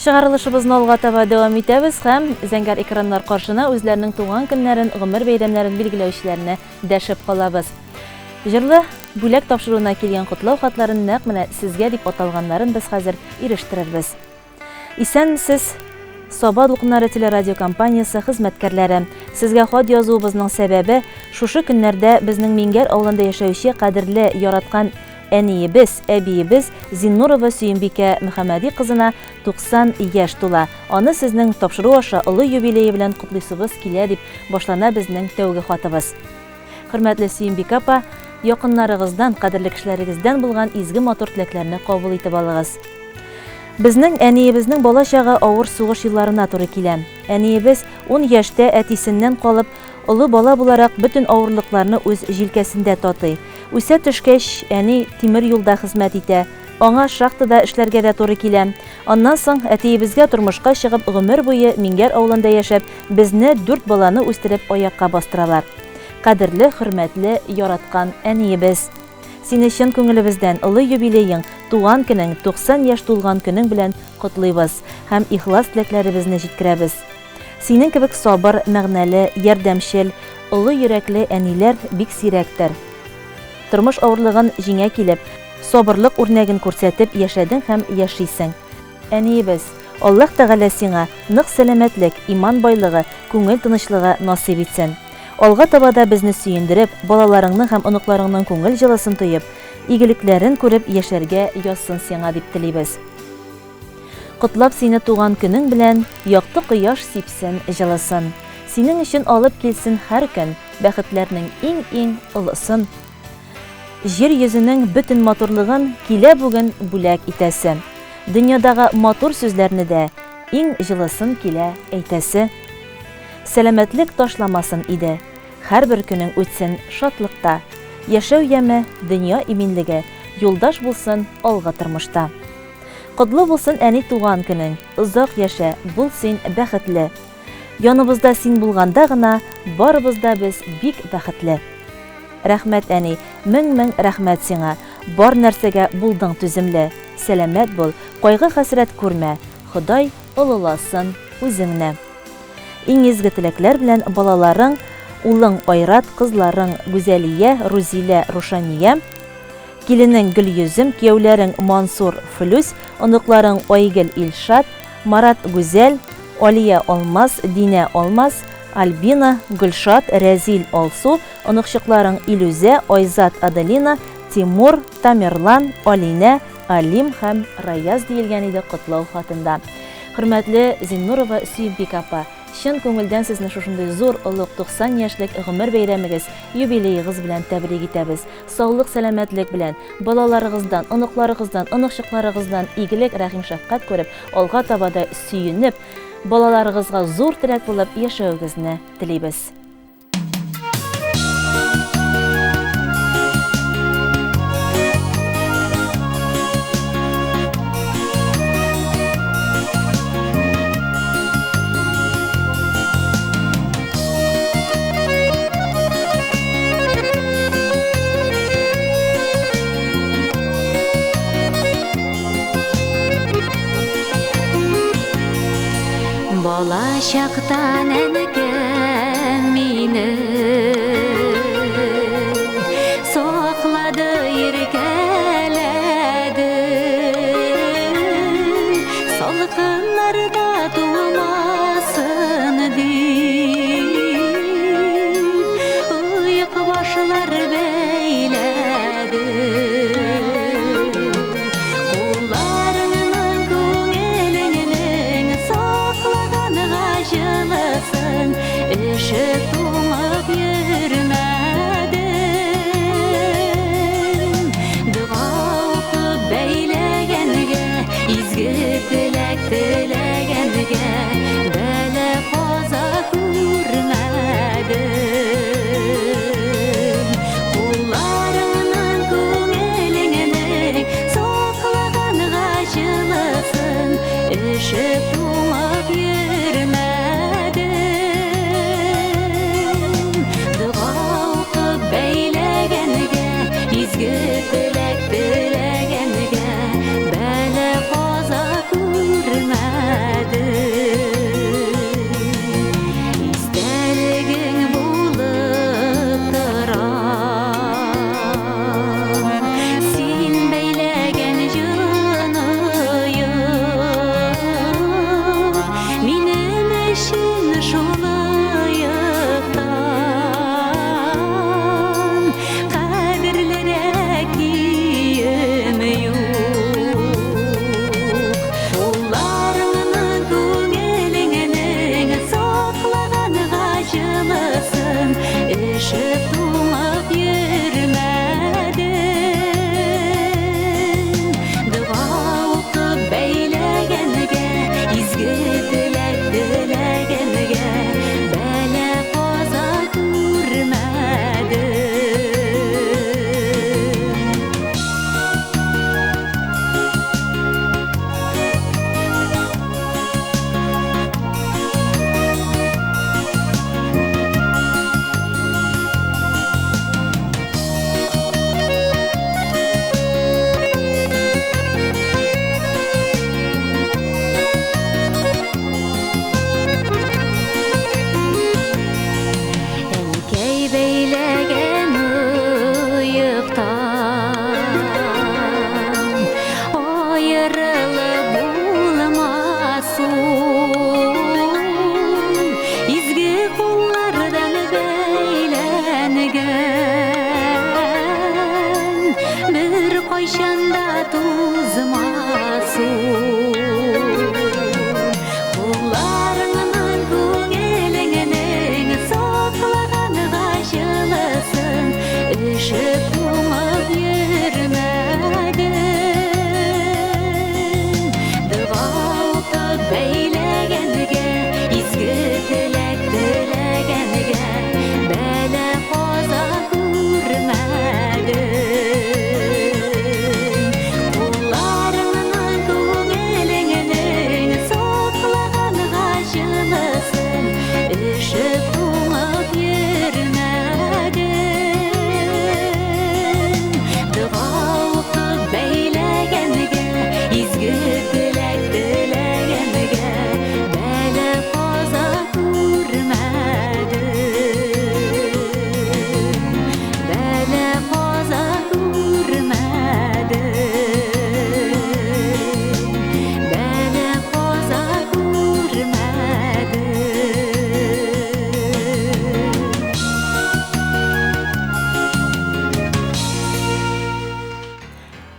Чыгарылышыбызны алга таба дәвам итәбез һәм зәңгәр экраннар каршына үзләренең туган көннәрен, гомер бәйрәмнәрен билгеләүчеләрне дәшеп калабыз. Җырлы бүләк тапшыруына килгән котлау хатларын нәкъ менә сезгә дип аталганнарын без хәзер ирештерербез. Исәнмесез, Саба дулкыннары телерадиокомпаниясе хезмәткәрләре. Сезгә хат язуыбызның сәбәбе шушы көннәрдә безнең Мингәр авылында яшәүче кадерле яраткан әниебез, әбиебез Зиннурова Сөембикә Мөхәммәди кызына 90 яшь тула. Аны сезнең тапшыру аша олы юбилее белән котлыйсыбыз килә дип башлана безнең тәүге хатыбыз. Хөрмәтле Сөембикә апа, якыннарыгыздан, кадерле кешеләрегездән булган изге матур теләкләрне кабул итеп алыгыз. Безнең әниебезнең балачагы авыр сугыш елларына туры килә. Әниебез 10 яшьтә әтисеннән калып, олы бала буларак бөтен авырлыкларны үз җилкәсендә татый. Үсә төшкәч, әни тимер юлда хезмәт итә. Аңа шахтада эшләргә дә туры килә. Аннан соң әтиебезгә тормышка чыгып, гомер буе Мингәр авылында яшәп, безне 4 баланы үстереп аякка бастыралар. Кадерле, хөрмәтле, яраткан әниебез. Сине чын күңелебездән олы юбилеең, туган көнең, 90 яшь тулган көнең белән котлыйбыз һәм ихлас теләкләребезне җиткерәбез. Синең кебек сабыр, мәгънәле, ярдәмчел, олы йөрәкле әниләр бик сирәктер. Тормыш авырлыгын җиңә килеп, сабырлык үрнәген күрсәтеп яшәдең һәм яшисең. Әниебез, Аллаһ Тәгалә сиңа нык сәламәтлек, иман байлыгы, күңел тынычлыгы насыйп итсен. Алга табада безне сөендереп, балаларыңның һәм оныкларыңның күңел җылысын тоеп, игелекләрен күреп яшәргә язсын сиңа дип телибез. Котлап сине туган көнең белән, якты кояш сипсен, җылысын. Синең өчен алып килсен һәр көн бәхетләрнең иң олысын. Җир йөзенең бөтен матурлыгын килә бүген бүләк итәсе. Дөньядагы матур сүзләрне дә иң җылысын килә әйтәсе. Сәламәтлек ташламасын иде, һәрбер көнең үтсен шатлыкта. Яшәү яме, дөнья иминлеге, юлдаш булсын алга тормышта. Котлы булсын әни туган көнең, озак яшә, бул син бәхетле. Яныбызда син булганда гына, барыбызда без бик бәхетле. Рәхмәт әни, мең рәхмәт сиңа, бар нәрсәгә булдың түземле. Сәламәт бул, кайгы хәсрәт күрмә, Ходай олыласын үзеңне. Иң изге теләкләр белән балаларың, улың Айрат, кызларың Гүзәлия, Рузилә, Рушания, киленең Гөлйөзем, кияүләрең Мансур, Флүс, оныкларың Айгөл, Илшат, Марат, Гүзәл, Алия, Алмаз, Динә, Алмаз, Альбина, Гөлшат, Рәзил, Алсу, оныкчыкларың Илүзә, Айзат, Аделина, Тимур, Тамерлан, Алинә, Алим һәм Раяз диелгән иде котлау хатында. Хөрмәтле Зиннурова Сөембикә апа, чын күңелдән сезне шушындай зур олуг 90 яшьлек гомер бәйрәмегез, юбилеегыз белән тәбрик итәбез. Саулык, сәламәтлек белән, балаларыгыздан, оныкларыгыздан, оныкчыкларыгыздан игелек, рәхим, шәфкать күреп, алга табада сөенеп, балаларыгызга зур теләк булып яшәүегезне телибез. Бала чактан әнекәм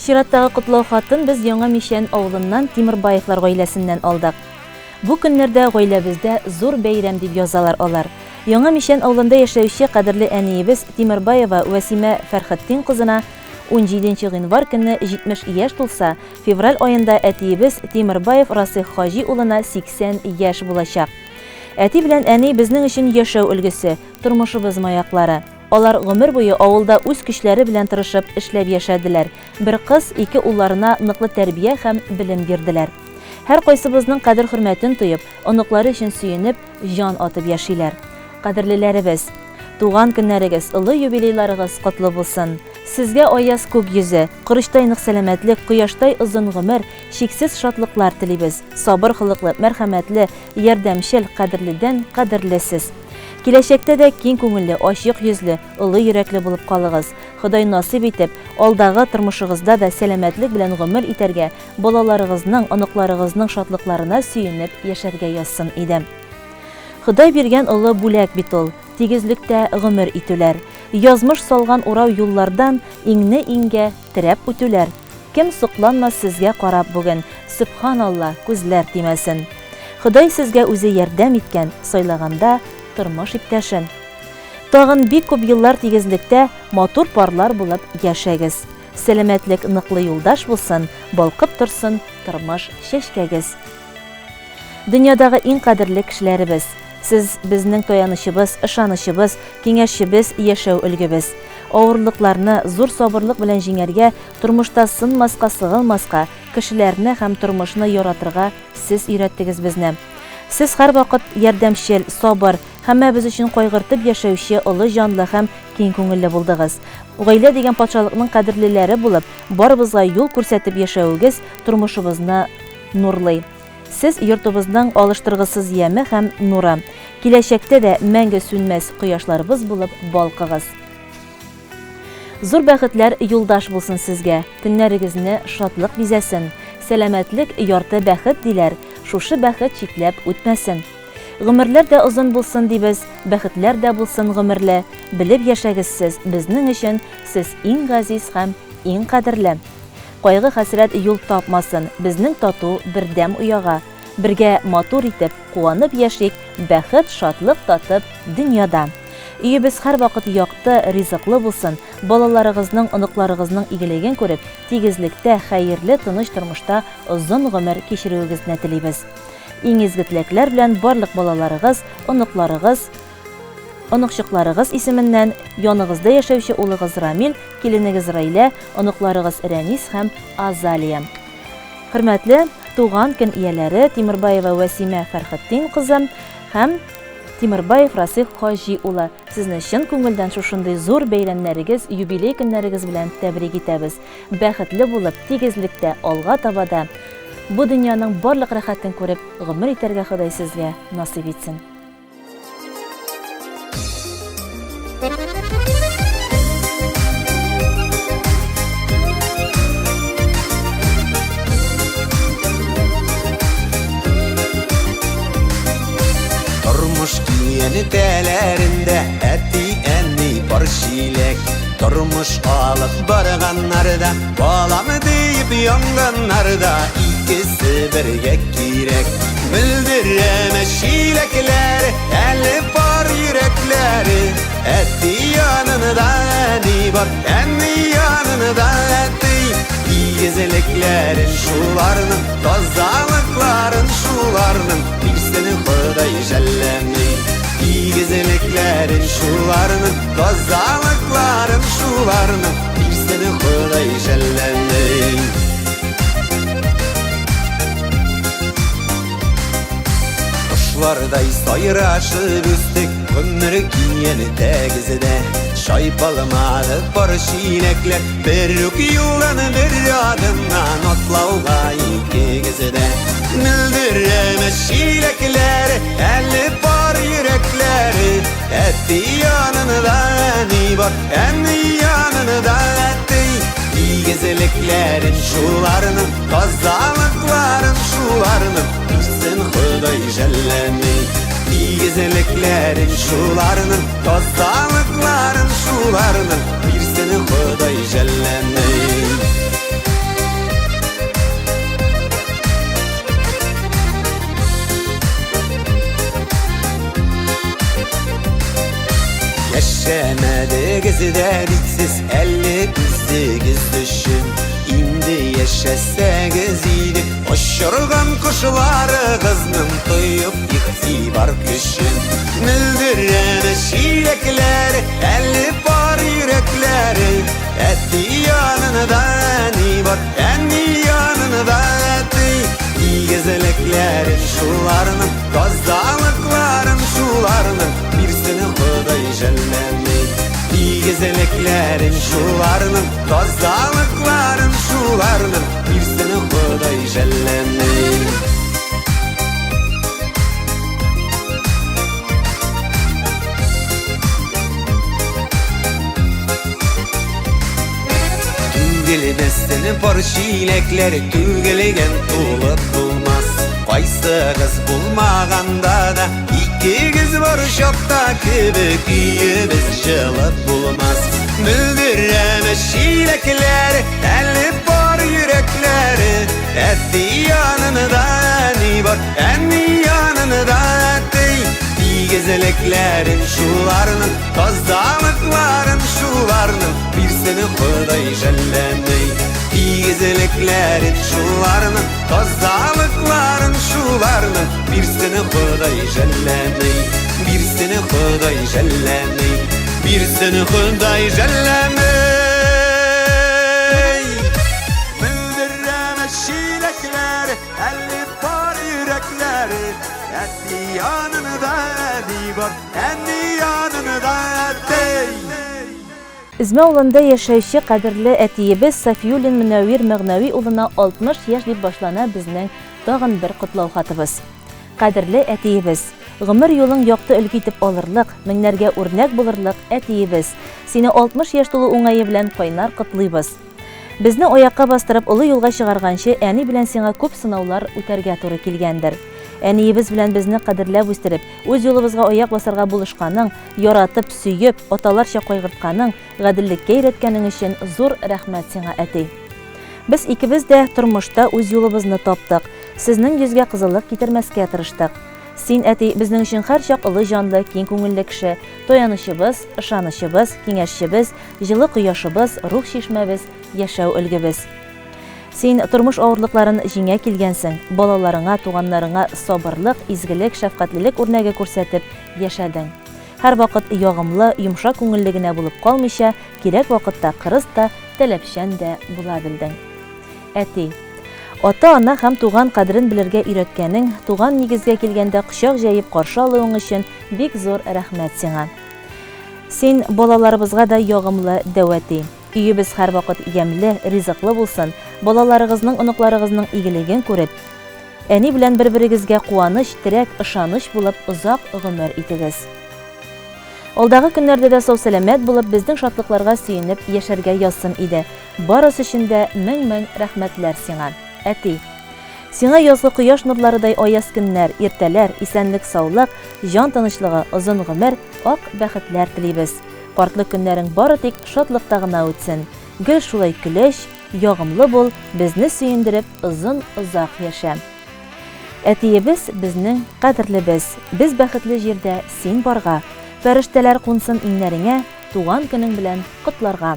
Чираттагы котлау хатын без Яңа Мишән авылыннан Тимербаевлар гаиләсеннән алдык. Бу көннәрдә гаиләбездә зур бәйрәм дип язалар алар. Яңа Мишән авылында яшәүче кадерле әниебез Тимербаева Вәсимә Фәрхеттин кызына 17 гыйнвар көнне 70 яшь тулса, февраль аенда әтиебез Тимербаев Расих Хаҗи улына 80 яшь булачак. Әти белән әни безнең өчен яшәү өлгесе, тормышыбыз маяклары. Алар гомер буе авылда үз көчләре белән тырышып эшләп яшәделәр. Бер кыз, ике улларына ныклы тәрбия һәм белем бирделәр. Һәр кайсыбызның кадер-хөрмәтен тоеп, оныклары өчен сөенеп, җан атып яшиләр. Кадерлеләребез, туган көннәрегез, олы юбилейларыгыз котлы булсын. Сезгә аяз күк йөзе, кырыштай нык сәламәтлек, кояштай озын гомер, чиксез шатлыклар телибез. Сабыр хылыклы, мәрхәмәтле, ярдәмчел, кадерледән кадерлесез. Киләчәктә дә киң күңелле, ачык йөзле, олы йөрәкле булып калыгыз. Ходай насыйп итеп, алдагы тормышыгызда да сәламәтлек белән гомер итәргә, балаларыгызның, оныкларыгызның шатлыкларына сөенеп яшәргә язсын идем. Ходай биргән олы бүләк бит ул, тигезлектә гомер итүләр. Язмыш салган урау юллардан иңне иңгә терәп үтүләр. Кем сокланмас сезгә карап бүген, Субханалла, күзләр тимәсен. Ходай сезгә үзе ярдәм иткән, сайлаганда тормыш иптәшен. Тагын бик күп еллар тигезлектә матур парлар булып яшәгез. Сәламәтлек ныклы юлдаш булсын, балкып торсын тормыш чәчкәгез. Дөньядагы иң кадерле кешеләребез, сез безнең таянычыбыз, ышанычыбыз, киңәшчебез, яшәү өлгебез. Авырлыкларны зур сабырлык белән җиңәргә, тормышта сынмаска, сыгылмаска, кешеләрне һәм тормышны яратырга сез өйрәттегез безне. Сез һәр вакыт ярдәмчел, сабыр, һәммәбез өчен кайгыртып яшәүче олы җанлы һәм киң күңелле булдыгыз. Гаилә дигән патшалыкның кадерлеләре булып, барыбызга юл күрсәтеп яшәүегез тормышыбызны нурлый. Сез йортыбызның алыштыргысыз яме һәм нуры. Киләчәктә дә мәңге сүнмәс кояшларыбыз булып балкыгыз. Зур бәхетләр юлдаш булсын сезгә, төннәрегезне шатлык бизәсен. Сәламәтлек ярты бәхет диләр, шушы бәхет чикләп үтмәсен. Гомерләр дә озын булсын дибез, бәхетләр дә булсын гомерле. Белеп яшәгез сез, безнең өчен сез иң газиз һәм иң кадерле. Кайгы хәсрәт юл тапмасын, безнең тату бердәм уяга. Бергә матур итеп, куанып яшик, бәхет, шатлык татып дөньяда. Өебез һәр вакыт якты, ризыклы булсын, балаларыгызның, оныкларыгызның игелеген күреп, тигезлектә, хәерле, тыныч тормышта озын гомер кичерүегезне телибез. Иң изге теләкләр белән барлык балаларыгыз, оныкларыгыз, оныкчыкларыгыз исеменнән яныгызда яшәүче улыгыз Рамил, киленегез Раилә, оныкларыгыз Рәнис һәм Азалия. Хөрмәтле туган көн ияләре Тимербаева Вәсимә Фәрхеттин кызы һәм Тимербаев Расих Хаҗи улы, сезне чын күңелдән шушындый зур бәйрәмнәрегез, юбилей көннәрегез белән тәбрик итәбез. Бәхетле булып, тигезлектә, алга табада бу дөньяның барлык рәхәтен күреп, гомер итәргә Ходай сезгә насыйп итсен. Тормыш киене тәләрендә әти әни бар чиләк. Тормыш алып барганнарда, баламы дип яңганнарда, икесе бергә кирәк. Белдерәмә чиләкләре, әле бар йөрәкләре. Әти янында әни бар, әни янында әти. Игезлекләрен шуларның, тазалыкларын шуларның, бирсен Ходай җәлләми. Игезлекләрен шуларның, тазалыкларын шуларның, бирсен Ходай җәлләми. Кошлардай сайрашып үстек, гомер киене тәгезедә. Шайпалмады бар чиләкләр, бер үк юлдан бер адымнан атлауга икегезедә. Мөлдерәмә чиләкләре, әле бар йөрәкләре. Әти янында әни бар, әни янында әти. Игезлекләрен шуларның, тазалыкларын шуларның, бирсен Ходай җәлләми. Игезлекләрен шуларның, тазалыкларын шуларның, бирсен Ходай җәлләми. Yaşamadıgız de bitsiz 58 düşün. İndi yaşasagiz idi oşurgan kuşlarıgızның tuyup iktibar küşün. Müldürene şilekleri elli par yürekleri etti yanında ni var enni yanında etti. İgezeleklerin şularının gazdalıkların şularının birsini Xuday jellemey. İgezeleklerin şularının gazdalıkların şularının birsini Xuday jellemey. Tügülmesini porşilekleri tügülgen tulup bulmaz. Qaysı kız bulmaganda da iki kız var şokta kibik biz жылып bulmaz. Müldüreme şilekleri elli par yürekleri etti yanında ni var enni yanında etti. Gezeleklerin şularının tazdalıkların şularının birsini Xuday jellemey. Gezeleklerin şularının tazdalıkların şularının birsini Xuday jellemey. Birsini Xuday jellemey. Birsini Xuday jellemey. Müldüreme şilekleri elli par yürekleri etti yanında divar enni yanında dey. Üzme ulunda yaşayışı qadirli etiyimiz Safiyullin Münevvir Məğnavi uluna 60 yaş dip başlana bizning tagın bir qutlov xatımız. Qadirli etiyimiz, gımır yolun yoqti ülgü itip olırlıq, minlerge örnek bulurlıq etiyimiz. Seni 60 yaş dolu uңайы bilen qaynar qutluybız. Bizni oyaqqa bastırıp ulu yolga çıgarganşı әни bilen сиңа көп sınavlar үтәргә туры килгәндер. Әниебез белән безне кадерләп үстереп, үз юлыбызга аяк басарга булышканың, яратып, сөйеп, аталарча кайгыртканың, гадиллеккә өйрәткәнең өчен зур рәхмәт сиңа, әти. Без икебез дә тормышта үз юлыбызны таптык. Сезнең йөзгә кызыллык китермәскә тырыштык. Син, әти, безнең өчен һәрчак олы җанлы, киң күңелле кеше, таянычыбыз, ышанычыбыз, киңәшчебез, җылы кояшыбыз, рух чишмәбез, яшәү өлгебез. Син тормыш авырлыкларын җиңә килгәнсең, балаларыңа, туганнарыңа сабырлык, изгелек, шәфкатьлелек үрнәге күрсәтеп яшәдең. Һәр вакыт ягымлы, йомшак күңелле генә булып калмыйча, кирәк вакытта кырыс та, таләпчән дә була белдең. Әти, ата-ана һәм туган кадерен белергә өйрәткәнең, туган нигезгә килгәндә кочак җәеп каршы алуың өчен бик зур рәхмәт сиңа. Син балаларыбызга да ягымлы дәвәти. Өйебез һәр вакыт ямьле, ризыклы булсын. Балаларыгызның, оныкларыгызның игелеген күреп, әни белән бер-берегезгә куаныч, терәк, ышаныч булып озак гомер итегез. Алдагы көннәрдә дә сау-сәламәт булып, безнең шатлыкларга сөенеп яшәргә язсын иде. Барысы өчен дә мең-мең рәхмәтләр сиңа, әти. Сиңа язгы кояш нурларыдай аяз көннәр, иртәләр, исәнлек, саулык, җан тынычлыгы, озын гомер, ак бәхетләр телибез. Картлык көннәрең бары тик шатлыкта гына үтсен. Гел шулай көләч, ягымлы бул, безне сөендереп, озын-озак яшә. Әтиебез безнең кадерлебез. Без бәхетле җирдә син барга. Фәрештәләр кунсын иңнәреңә, туган көнең белән котларга.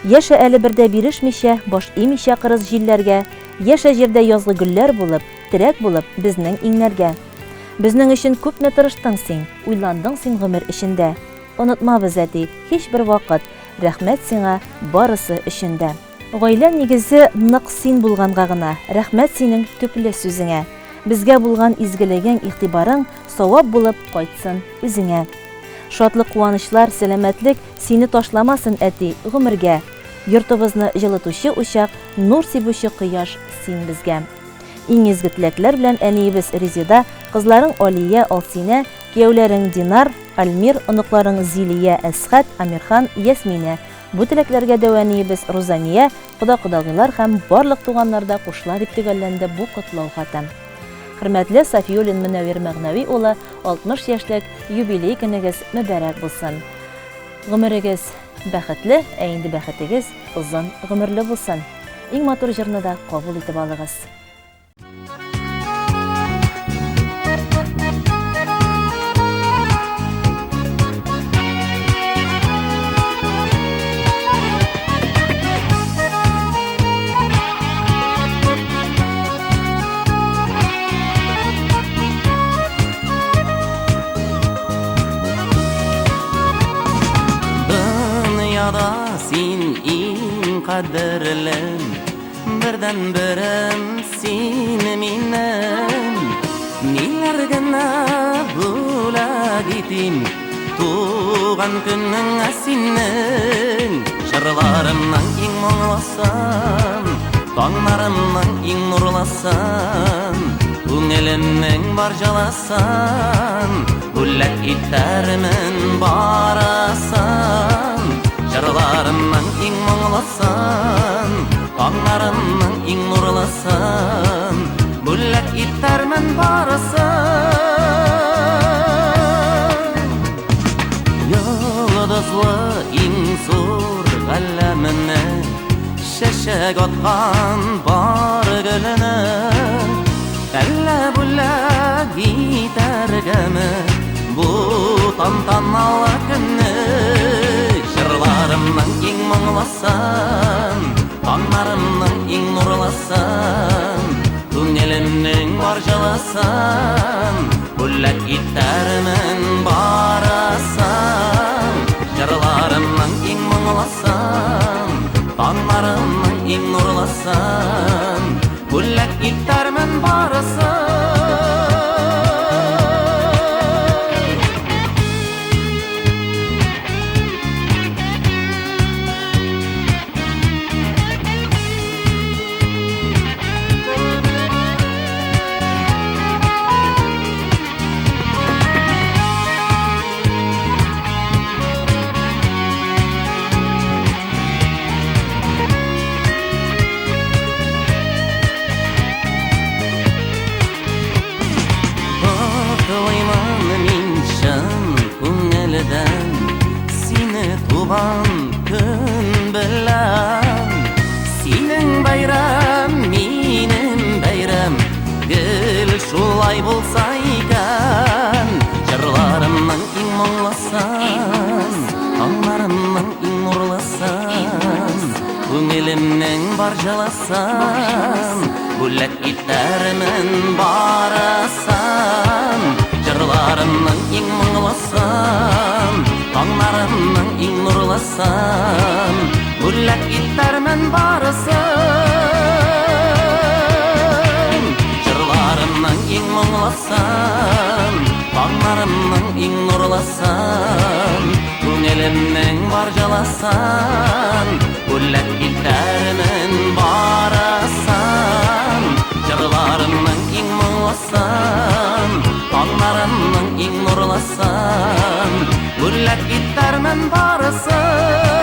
Яшә әле бердә бирешмичә, баш имичә кырыс җилләргә, яшә җирдә язгы гөлләр булып, терәк булып безнең иңнәргә. Безнең өчен күпме тырыштың син, уйландың син гомер эчендә. Онытмабыз, әти, һич бер вакыт. Рәхмәт сиңа барысы өчен дә. Гаилә нигезе нык син булганга гына, рәхмәт синең төпле сүзеңә. Безгә булган изгелегең, игътибарың савап булып кайтсын үзеңә. Шатлык, куанычлар, сәламәтлек сине ташламасын, әти, гомергә. Йортыбызны җылытучы учак, нур сибүче кояш син безгә. Иң изге теләкләр белән әниебез Резида, кызларың Алия, Алсинә, кияүләрең Динар, Альмир, оныкларың Зилия, Әсхәт, Амирхан, Ясминә. Бу теләкләргә дәвәниебез Рузания, кода-кодагыйлар һәм барлык туганнарда кушыла дип төгәлләнде бу котлау хаты. Хөрмәтле Сафиуллин Мөнәввир Мәгънәви улы, 60 яшьлек юбилей көнегез мөбарәк булсын. Гомерегез бәхетле, ә инде бәхетегез озын гомерле булсын. Иң матур җырны да кабул итеп алыгыз. Dünyada sin in kaderlem birden birim sin minem Niler gana bula gitin Tuğan günün asinin Şarlarımdan in muğlasan Tağlarımdan in nurlasan Üngelimin barjalasan Bullak itterimin barasan Şarlarımdan in muğlasan Tağlarımdan in nurlasan Bullak itterimin barasan Yıldızlı insur kallemine Şeşek atkan bar gülüne Kelle bulla gitargeme Bu tantanalı günü Şırlarımdan in muğlasan Tağlarımdan in nurlasan Tüngelimin barjalasan Bullak gitarımın barasan Şırlarımdan in muğlasan Tağlarımdan in nurlasan Bullak gitarımın barasan Seni tuğan gün bilen Senin bayram, benim bayram Gül şulay bulsayken Şırlarımdan in muğlasan Tağlarımdan in nurlasan Üngelimin barjalasan Bullak itterimin barasan Şırlarımdan in muğlasan Tağlarımdan in nurlasan Bullak itterimin barasan Şırlarımdan in muğlasan Tağlarımdan in nurlasan Üngelimin barjalasan Bullak itterimin barasan Şırlarımdan in muğlasan Tağlarımdan in nurlasan Bullak itterimin barasan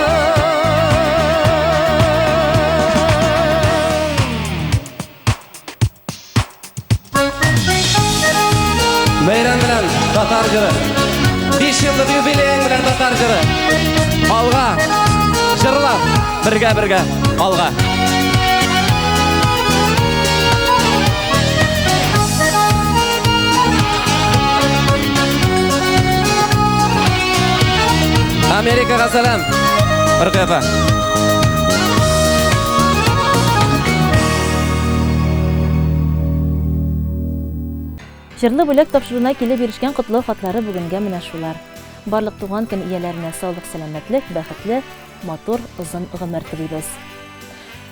Bayram bilen Tatar jırı 5 yıllık yubileyin bilen Tatar jırı Alga jırlar birge alga Amerika'ga salam bir qepa Жырлы бүләк тапшыруына килеп ирешкән котлау хатлары бүгенгә менә шулар. Барлык туган көн ияләренә саулык, сәламәтлек, бәхетле, матур, озын гомер телибез.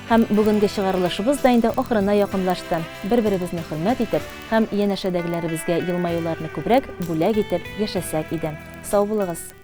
Һәм бүгенге чыгарылышыбыз да инде ахырына якынлашты. Бер-беребезне хөрмәт итеп һәм янәшәдәгеләребезгә елмаюларны күбрәк бүләк итеп яшәсәк иде. Сау булыгыз.